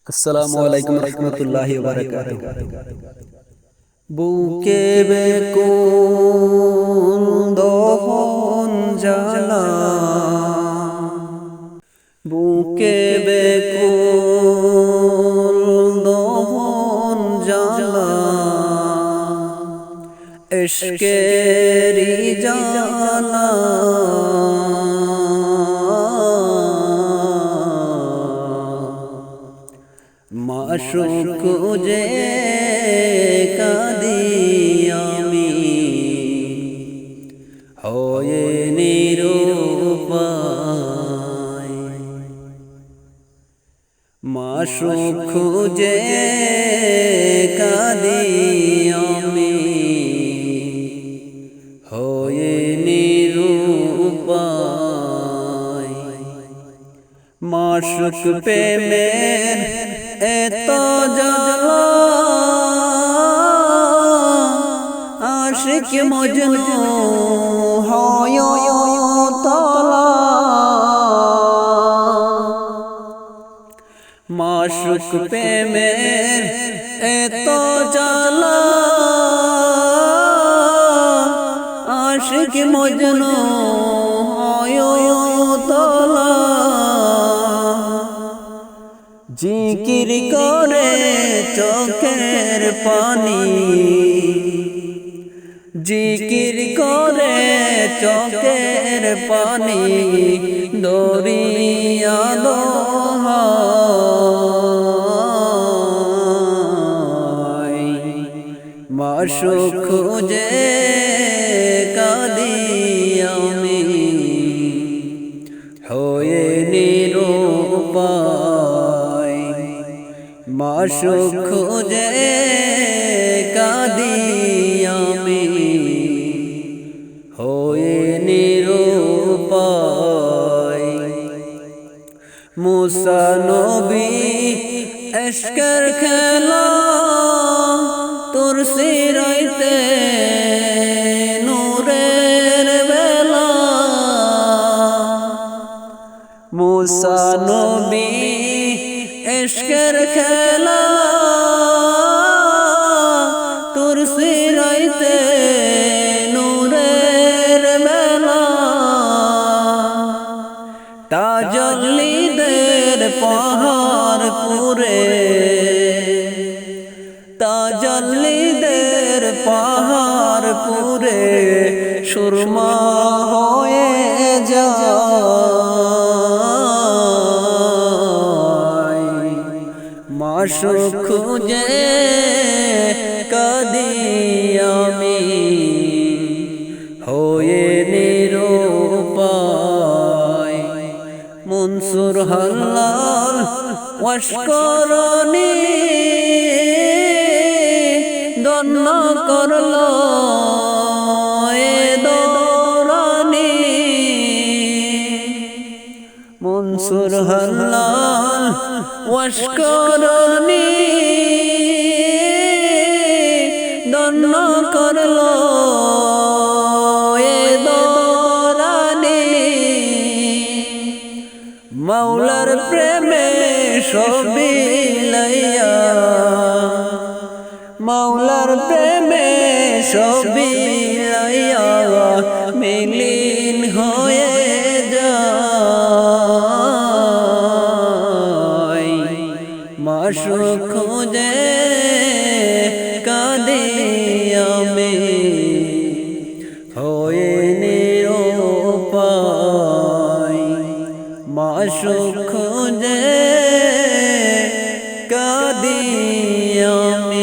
আসসালামু আলাইকুম রহমতুল্লাহি ওয়া বারাকাতুহু। বুকে বেকুল দহন জ্বালা, বুকে বেকুল দহন জ্বালা, ইশকেরি জ্বালা মাশুক খুঁজে কাঁদি আমি হয়ে নিরুপায়। মাশুক খুঁজে কাঁদি আমি হয়ে নিরুপায়। মাশুক প্রেমের এত জ্বালা, আশিক মজনু হয় তলা। মাশুক প্রেমের এত জ্বালা, আশিক মজনু হয় তলা। জিকির করে চোখের পানি, জিকির করে চোখের পানি দরিয়া দোহাই। মাশুক খুঁজে কাঁদি আমি হয়ে নিরুপায়। মাশুক খুঁজে কাঁদি আমি হয়ে নিরুপায়। মুসা নবী ইশকের খেলা, তোর সিরাইতে নূরের বেলা। মুসা নবী ইশকের খেলা, তোর সিরাইতে নূরের বেলা। তাজল্লিদের পাহাড় পুরে, তাজল্লিদের পাহাড় পুরে সুরমা হয়ে যায়। মাশুক খুঁজে কাঁদি আমি হয়ে নিরুপায়। মনসুর হাল্লাল ওয়াশকরণী দন্ন করলো এ দৌরানি। মনসুর হাল্লাল ওয়াশকরণী দন্ন করলো এ দৌরানি। মাওলার প্রেমে সবই লইয়া, মাওলার প্রেমে সবই লইয়া মিলিন হয়ে যায়। মাশুক খুঁজে কাঁদি আমি হয়ে নিরুপায়। মাশুক খুঁজে কাঁদি আমি।